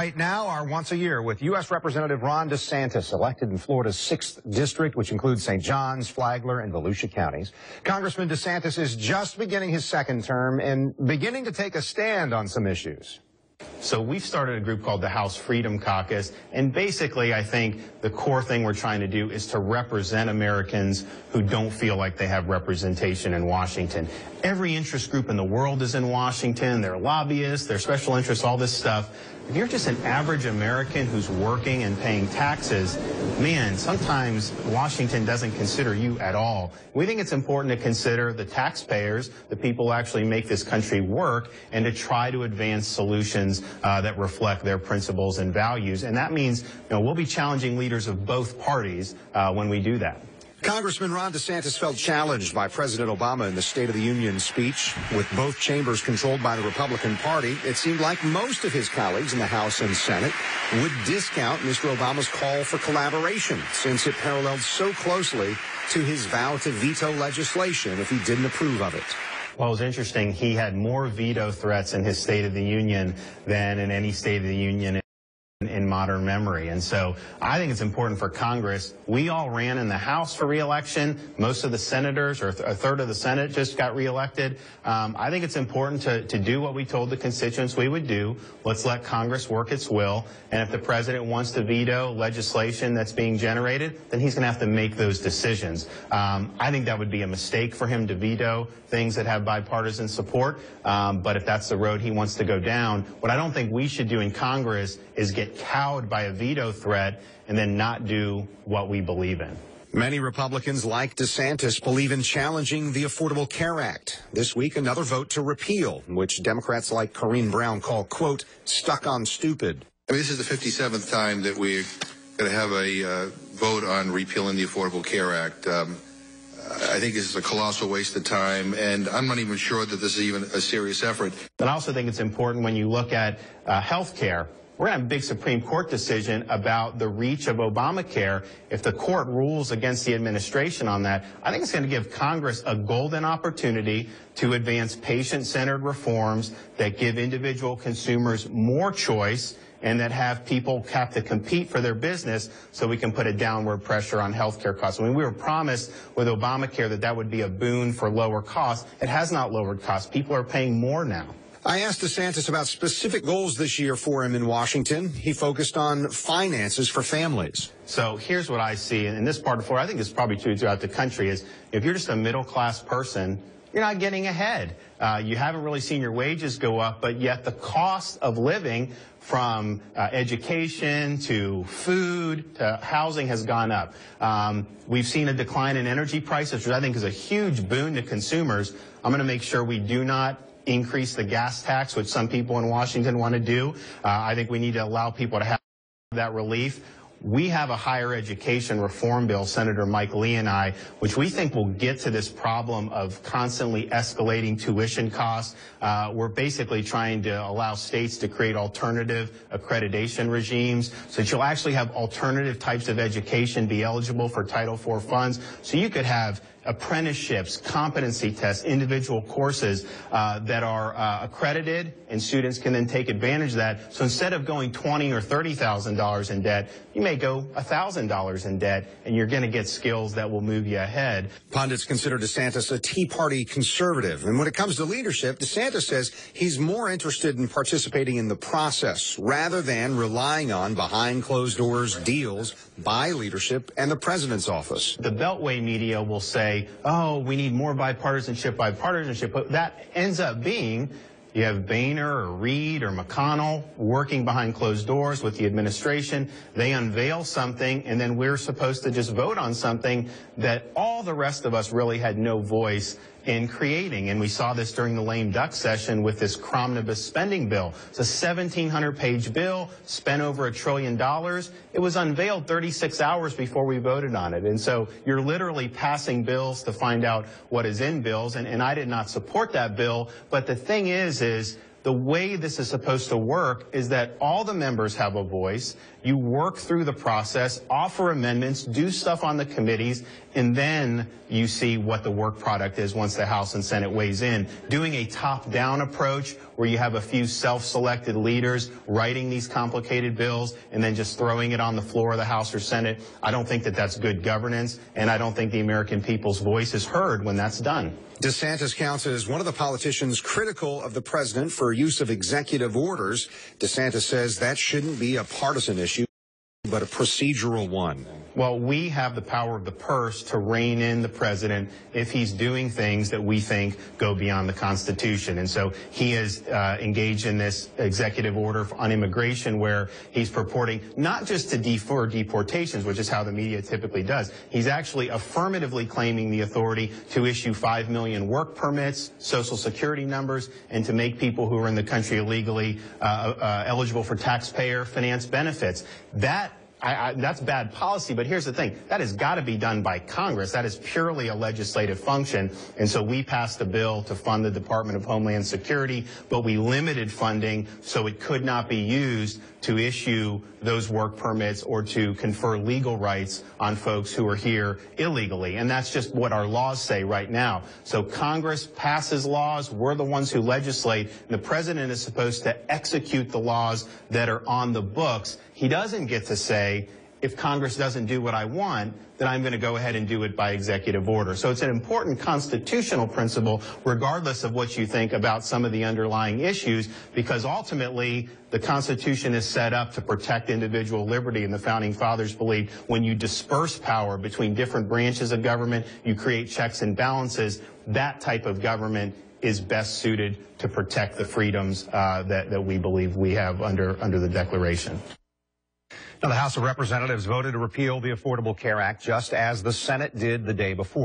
Right now, our Once a Year with U.S. Representative Ron DeSantis, elected in Florida's 6th District, which includes St. Johns, Flagler, and Volusia counties. Congressman DeSantis is just beginning his second term and beginning to take a stand on some issues. So we've started a group called the House Freedom Caucus, and basically I think the core thing we're trying to do is to represent Americans who don't feel like they have representation in Washington. Every interest group in the world is in Washington. They're lobbyists, they're special interests, all this stuff. If you're just an average American who's working and paying taxes, man, sometimes Washington doesn't consider you at all. We think it's important to consider the taxpayers, the people who actually make this country work, and to try to advance solutions that reflect their principles and values. And that means, we'll be challenging leaders of both parties when we do that. Congressman Ron DeSantis felt challenged by President Obama in the State of the Union speech. With both chambers controlled by the Republican Party, it seemed like most of his colleagues in the House and Senate would discount Mr. Obama's call for collaboration, since it paralleled so closely to his vow to veto legislation if he didn't approve of it. Well, it was interesting. He had more veto threats in his State of the Union than in any State of the Union in modern memory. And so I think it's important for Congress. We all ran in the House for re-election. Most of the senators, or a third of the Senate, just got re-elected. I think it's important to do what we told the constituents we would do. Let's let Congress work its will. And if the president wants to veto legislation that's being generated, then he's going to have to make those decisions. I think that would be a mistake for him to veto things that have bipartisan support. But if that's the road he wants to go down, what I don't think we should do in Congress is get cowed by a veto threat and then not do what we believe in. Many Republicans like DeSantis believe in challenging the Affordable Care Act. This week, another vote to repeal, which Democrats like Corrine Brown call, quote, stuck on stupid. I mean, this is the 57th time that we're going to have a vote on repealing the Affordable Care Act. I think this is a colossal waste of time, and I'm not even sure that this is even a serious effort. But I also think it's important when you look at health care. We're going to have a big Supreme Court decision about the reach of Obamacare. If the court rules against the administration on that, I think it's going to give Congress a golden opportunity to advance patient-centered reforms that give individual consumers more choice and that have people have to compete for their business so we can put a downward pressure on health care costs. I mean, we were promised with Obamacare that that would be a boon for lower costs. It has not lowered costs. People are paying more now. I asked DeSantis about specific goals this year for him in Washington. He focused on finances for families. So here's what I see, and in this part of Florida, I think it's probably true throughout the country, is if you're just a middle-class person, you're not getting ahead. You haven't really seen your wages go up, but yet the cost of living from education to food to housing has gone up. We've seen a decline in energy prices, which I think is a huge boon to consumers. I'm going to make sure we do not increase the gas tax, which some people in Washington want to do. I think we need to allow people to have that relief. We have a higher education reform bill, Senator Mike Lee and I, which we think will get to this problem of constantly escalating tuition costs. We're basically trying to allow states to create alternative accreditation regimes so that you'll actually have alternative types of education be eligible for Title IV funds. So you could have apprenticeships, competency tests, individual courses that are accredited, and students can then take advantage of that. So instead of going $20,000 or $30,000 in debt, you may go $1,000 in debt, and you're going to get skills that will move you ahead. Pundits consider DeSantis a Tea Party conservative, and when it comes to leadership, DeSantis says he's more interested in participating in the process rather than relying on behind closed-doors deals by leadership and the president's office. The Beltway media will say, oh, we need more bipartisanship, but that ends up being you have Boehner or Reid or McConnell working behind closed doors with the administration. They unveil something, and then we're supposed to just vote on something that all the rest of us really had no voice in creating. And we saw this during the lame duck session with this omnibus spending bill. It's a 1,700-page bill, spent over $1 trillion. It was unveiled 36 hours before we voted on it. And so you're literally passing bills to find out what is in bills. And I did not support that bill. But the thing is The way this is supposed to work is that all the members have a voice. You work through the process, offer amendments, do stuff on the committees, and then you see what the work product is once the House and Senate weighs in. Doing a top-down approach where you have a few self-selected leaders writing these complicated bills and then just throwing it on the floor of the House or Senate, I don't think that that's good governance, and I don't think the American people's voice is heard when that's done. DeSantis counts as one of the politicians critical of the president for use of executive orders. DeSantis says that shouldn't be a partisan issue, but a procedural one. Well, we have the power of the purse to rein in the president if he's doing things that we think go beyond the Constitution. And so he is engaged in this executive order on immigration where he's purporting not just to defer deportations, which is how the media typically does. He's actually affirmatively claiming the authority to issue 5 million work permits, Social Security numbers, and to make people who are in the country illegally eligible for taxpayer-financed benefits. That's bad policy, but here's the thing. That has got to be done by Congress. That is purely a legislative function, and so we passed a bill to fund the Department of Homeland Security, but we limited funding so it could not be used to issue those work permits or to confer legal rights on folks who are here illegally, and that's just what our laws say right now. So Congress passes laws, we're the ones who legislate, and the president is supposed to execute the laws that are on the books. He doesn't get to say, if Congress doesn't do what I want, then I'm going to go ahead and do it by executive order. So it's an important constitutional principle, regardless of what you think about some of the underlying issues, because ultimately the Constitution is set up to protect individual liberty, and the Founding Fathers believed when you disperse power between different branches of government, you create checks and balances. That type of government is best suited to protect the freedoms that we believe we have under the Declaration. Now, the House of Representatives voted to repeal the Affordable Care Act just as the Senate did the day before.